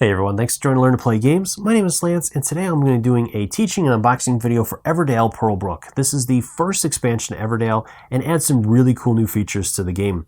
Hey everyone, thanks for joining Learn to Play Games. My name is Lance, and today I'm going to be doing a teaching and unboxing video for Everdell Pearlbrook. This is the first expansion to Everdell and adds some really cool new features to the game.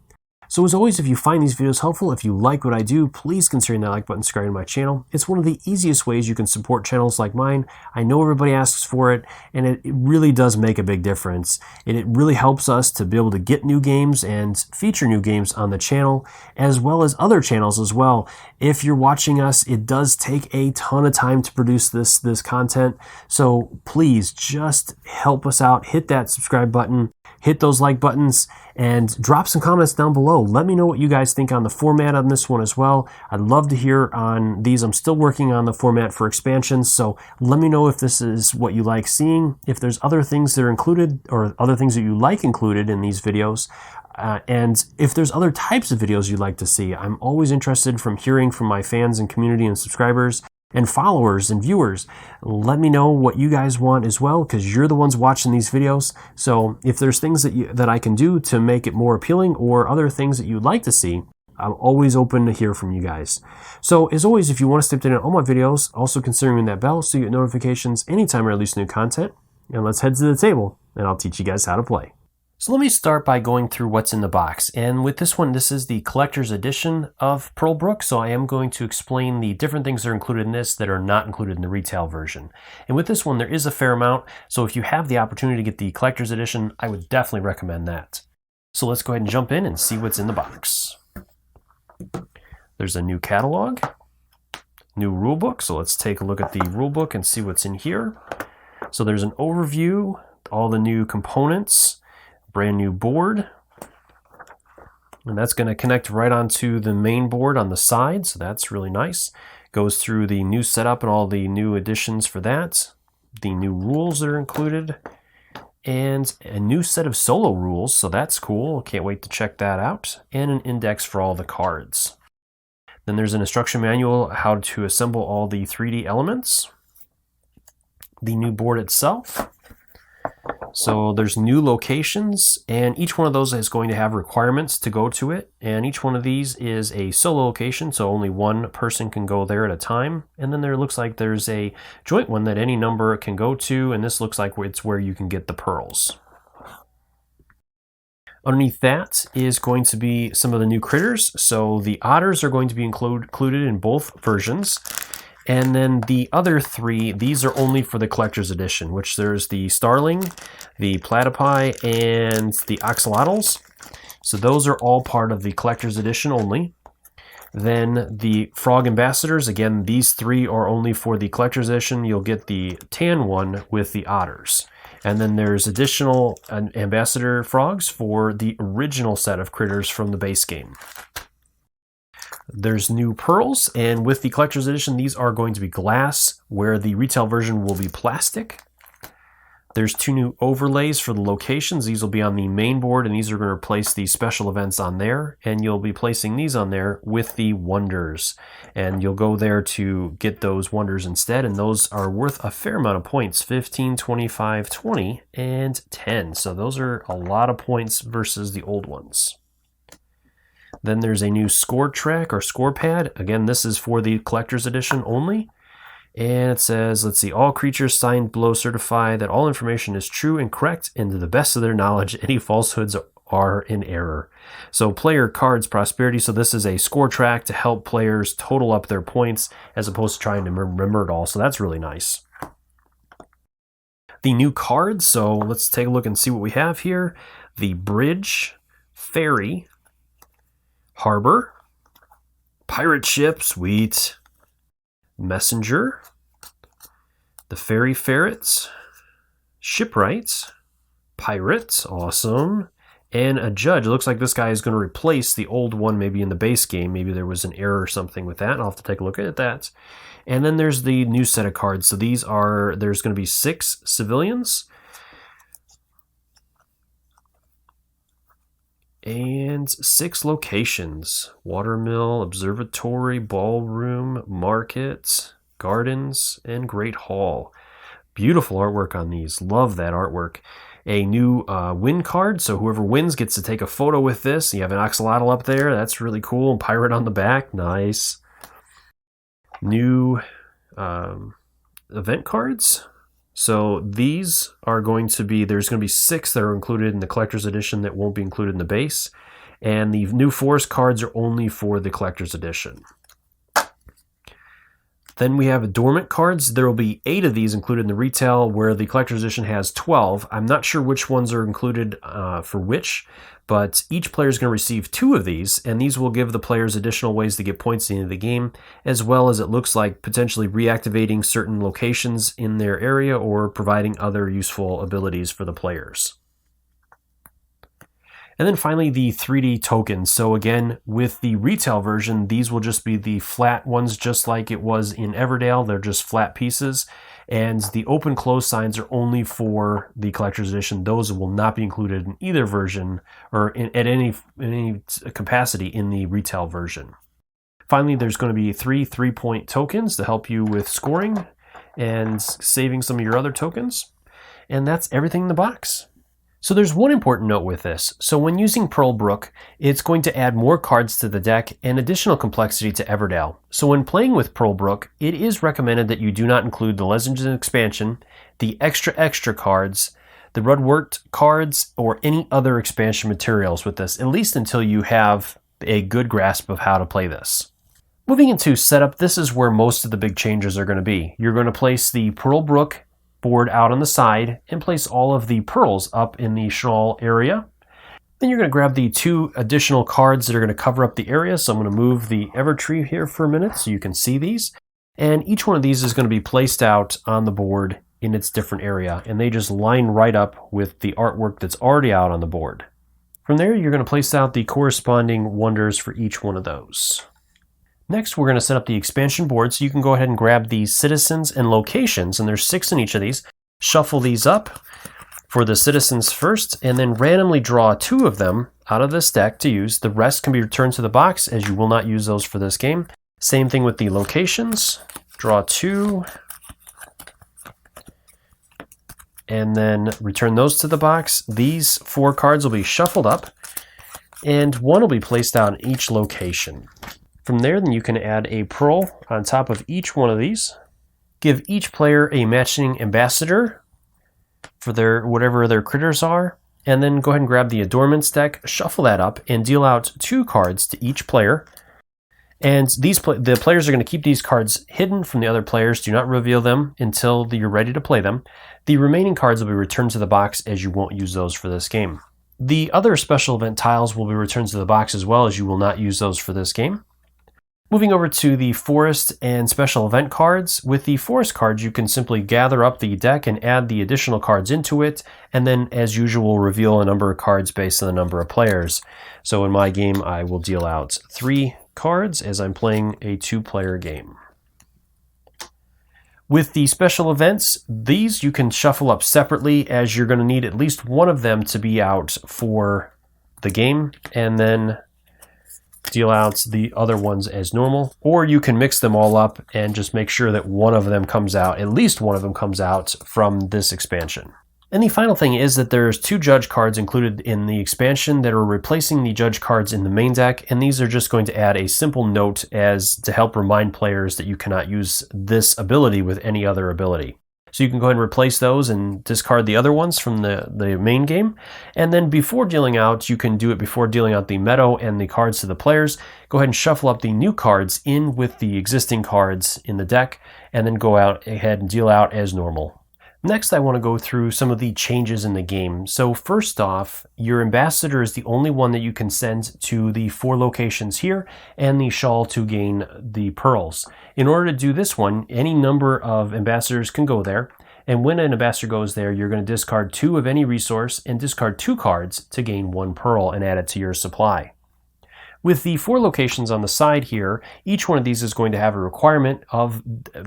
So as always, if you find these videos helpful, if you like what I do, please consider that like button and subscribing to my channel. It's one of the easiest ways you can support channels like mine. I know everybody asks for it, and it really does make a big difference. And it really helps us to be able to get new games and feature new games on the channel, as well as other channels as well. If you're watching us, it does take a ton of time to produce this content. So please just help us out. Hit that subscribe button. Hit those like buttons and drop some comments down below. Let me know what you guys think on the format on this one as well. I'd love to hear on these. I'm still working on the format for expansions, so let me know if this is what you like seeing, if there's other things that are included or other things that you like included in these videos. And if there's other types of videos you'd like to see. I'm always interested from hearing from my fans and community and subscribers and followers and viewers. Let me know what you guys want as well, because you're the ones watching these videos. So if there's things that I can do to make it more appealing or other things that you'd like to see, I'm always open to hear from you guys. So as always, if you want to stay up to date on all my videos, also consider ringing that bell so you get notifications anytime I release new content. And let's head to the table and I'll teach you guys how to play. So let me start by going through what's in the box. And with this one, this is the collector's edition of Pearlbrook. So I am going to explain the different things that are included in this that are not included in the retail version. And with this one, there is a fair amount. So if you have the opportunity to get the collector's edition, I would definitely recommend that. So let's go ahead and jump in and see what's in the box. There's a new catalog, new rulebook. So let's take a look at the rulebook and see what's in here. So there's an overview, all the new components, brand new board, and that's going to connect right onto the main board on the side, so that's really nice. Goes through the new setup and all the new additions for that, the new rules that are included, and a new set of solo rules, so that's cool. Can't wait to check that out, and an index for all the cards. Then there's an instruction manual how to assemble all the 3D elements, the new board itself. So there's new locations, and each one of those is going to have requirements to go to it. And each one of these is a solo location, so only one person can go there at a time. And then there looks like there's a joint one that any number can go to, and this looks like it's where you can get the pearls. Underneath that is going to be some of the new critters. So the otters are going to be included in both versions. And then the other three, these are only for the collector's edition, which there's the starling, the platypi, and the axolotls. So those are all part of the collector's edition only. Then the frog ambassadors, again, these three are only for the collector's edition. You'll get the tan one with the otters. And then there's additional ambassador frogs for the original set of critters from the base game. There's new pearls, and with the collector's edition, these are going to be glass, where the retail version will be plastic. There's two new overlays for the locations. These will be on the main board, and these are going to replace the special events on there, and you'll be placing these on there with the wonders. And you'll go there to get those wonders instead, and those are worth a fair amount of points, 15, 25, 20, and 10. So those are a lot of points versus the old ones. Then there's a new score track or score pad. Again, this is for the collector's edition only. And it says, let's see, all creatures signed below certify that all information is true and correct, and to the best of their knowledge, any falsehoods are in error. So player cards prosperity. So this is a score track to help players total up their points as opposed to trying to remember it all. So that's really nice. The new cards. So let's take a look and see what we have here. The bridge, ferry, harbor, pirate ship, sweet, messenger, the fairy ferrets, shipwrights, pirates, awesome, and a judge. It looks like this guy is going to replace the old one maybe in the base game. Maybe there was an error or something with that. I'll have to take a look at that. And then there's the new set of cards. So there's going to be 6 civilians, and 6 locations: watermill, observatory, ballroom, market, gardens, and great hall. Beautiful artwork on these. Love that artwork. A new win card, so whoever wins gets to take a photo with this. You have an axolotl up there. That's really cool. Pirate on the back. Nice. new event cards. So these are going to be, there's going to be 6 that are included in the collector's edition that won't be included in the base. And the new forest cards are only for the collector's edition. Then we have dormant cards. There will be 8 of these included in the retail, where the collector's edition has 12. I'm not sure which ones are included for which, but each player is going to receive 2 of these, and these will give the players additional ways to get points at the end of the game, as well as, it looks like, potentially reactivating certain locations in their area or providing other useful abilities for the players. And then finally, the 3D tokens. So again, with the retail version, these will just be the flat ones, just like it was in Everdell. They're just flat pieces. And the open-close signs are only for the collector's edition. Those will not be included in either version or at any capacity in the retail version. Finally, there's going to be 3 3-point tokens to help you with scoring and saving some of your other tokens. And that's everything in the box. So there's one important note with this. So when using Pearlbrook, it's going to add more cards to the deck and additional complexity to Everdell. So when playing with Pearlbrook, it is recommended that you do not include the Legends expansion, the extra cards, the Rudwort cards, or any other expansion materials with this, at least until you have a good grasp of how to play this. Moving into setup, this is where most of the big changes are going to be. You're going to place the Pearlbrook board out on the side and place all of the pearls up in the shawl area. Then you're going to grab the 2 additional cards that are going to cover up the area. So I'm going to move the Evertree here for a minute so you can see these. And each one of these is going to be placed out on the board in its different area, and they just line right up with the artwork that's already out on the board. From there, you're going to place out the corresponding wonders for each one of those. Next, we're going to set up the expansion board, so you can go ahead and grab the citizens and locations, and there's 6 in each of these. Shuffle these up for the citizens first, and then randomly draw 2 of them out of this deck to use. The rest can be returned to the box, as you will not use those for this game. Same thing with the locations. Draw 2, and then return those to the box. These 4 cards will be shuffled up, and 1 will be placed out in each location. From there, then you can add a pearl on top of each one of these. Give each player a matching ambassador for their whatever their critters are, and then go ahead and grab the adornments deck, shuffle that up, and deal out 2 cards to each player. And the players are going to keep these cards hidden from the other players. Do not reveal them until you're ready to play them. The remaining cards will be returned to the box, as you won't use those for this game. The other special event tiles will be returned to the box as well, as you will not use those for this game. Moving over to the forest and special event cards. With the forest cards, you can simply gather up the deck and add the additional cards into it, and then, as usual, reveal a number of cards based on the number of players. So in my game, I will deal out 3 cards as I'm playing a 2-player game. With the special events, these you can shuffle up separately, as you're going to need at least one of them to be out for the game, and then deal out the other ones as normal, or you can mix them all up and just make sure that one of them comes out, at least one of them comes out from this expansion. And the final thing is that there's 2 judge cards included in the expansion that are replacing the judge cards in the main deck, and these are just going to add a simple note as to help remind players that you cannot use this ability with any other ability. So you can go ahead and replace those and discard the other ones from the main game. And then before dealing out, you can do it before dealing out the meadow and the cards to the players. Go ahead and shuffle up the new cards in with the existing cards in the deck, and then go out ahead and deal out as normal. Next, I want to go through some of the changes in the game. So first off, your ambassador is the only one that you can send to the 4 locations here and the shawl to gain the pearls. In order to do this one, any number of ambassadors can go there. And when an ambassador goes there, you're going to discard 2 of any resource and discard 2 cards to gain 1 pearl and add it to your supply. With the 4 locations on the side here, each one of these is going to have a requirement of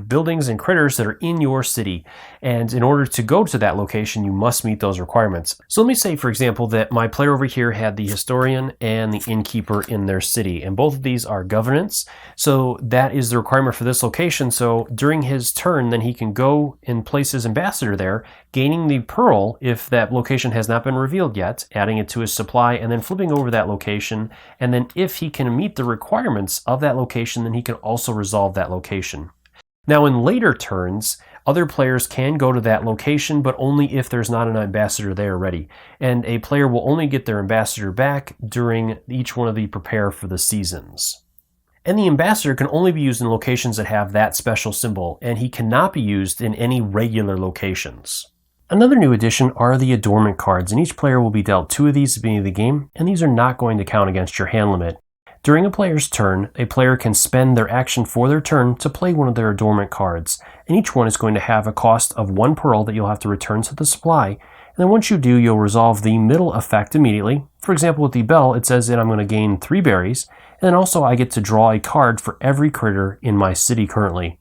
buildings and critters that are in your city. And in order to go to that location, you must meet those requirements. So let me say, for example, that my player over here had the historian and the innkeeper in their city. And both of these are governance. So that is the requirement for this location. So during his turn, then he can go and place his ambassador there, gaining the pearl if that location has not been revealed yet, adding it to his supply, and then flipping over that location. And then if he can meet the requirements of that location, then he can also resolve that location. Now in later turns, other players can go to that location, but only if there's not an ambassador there already. And a player will only get their ambassador back during each one of the prepare for the seasons. And the ambassador can only be used in locations that have that special symbol, and he cannot be used in any regular locations. Another new addition are the adornment cards, and each player will be dealt 2 of these at the beginning of the game, and these are not going to count against your hand limit. During a player's turn, a player can spend their action for their turn to play one of their adornment cards, and each one is going to have a cost of 1 pearl that you'll have to return to the supply, and then once you do, you'll resolve the middle effect immediately. For example, with the bell, it says that I'm going to gain 3 berries, and then also I get to draw a card for every critter in my city currently.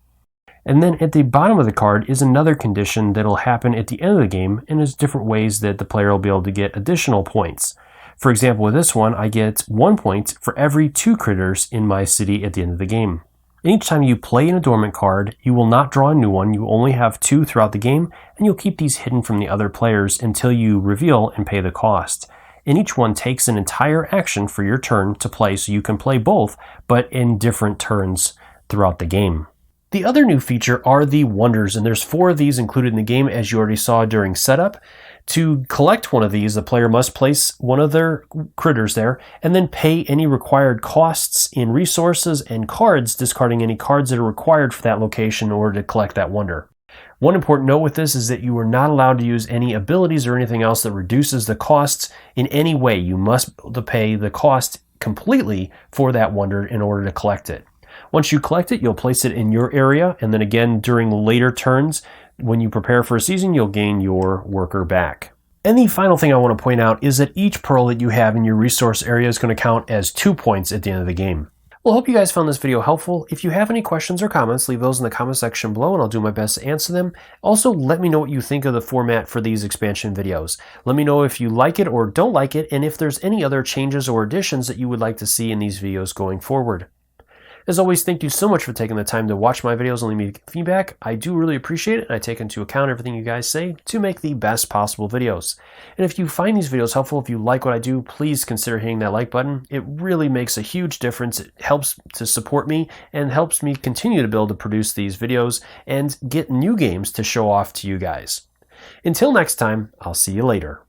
And then at the bottom of the card is another condition that'll happen at the end of the game, and there's different ways that the player will be able to get additional points. For example, with this one, I get 1 point for every 2 critters in my city at the end of the game. And each time you play an adornment card, you will not draw a new one. You only have 2 throughout the game, and you'll keep these hidden from the other players until you reveal and pay the cost. And each one takes an entire action for your turn to play, so you can play both, but in different turns throughout the game. The other new feature are the wonders, and there's 4 of these included in the game, as you already saw during setup. To collect one of these, the player must place one of their critters there and then pay any required costs in resources and cards, discarding any cards that are required for that location in order to collect that wonder. One important note with this is that you are not allowed to use any abilities or anything else that reduces the costs in any way. You must be able to pay the cost completely for that wonder in order to collect it. Once you collect it, you'll place it in your area, and then again during later turns, when you prepare for a season, you'll gain your worker back. And the final thing I want to point out is that each pearl that you have in your resource area is going to count as 2 points at the end of the game. Well, I hope you guys found this video helpful. If you have any questions or comments, leave those in the comment section below and I'll do my best to answer them. Also, let me know what you think of the format for these expansion videos. Let me know if you like it or don't like it, and if there's any other changes or additions that you would like to see in these videos going forward. As always, thank you so much for taking the time to watch my videos and leave me feedback. I do really appreciate it, and I take into account everything you guys say to make the best possible videos. And if you find these videos helpful, if you like what I do, please consider hitting that like button. It really makes a huge difference. It helps to support me and helps me continue to be able to produce these videos and get new games to show off to you guys. Until next time, I'll see you later.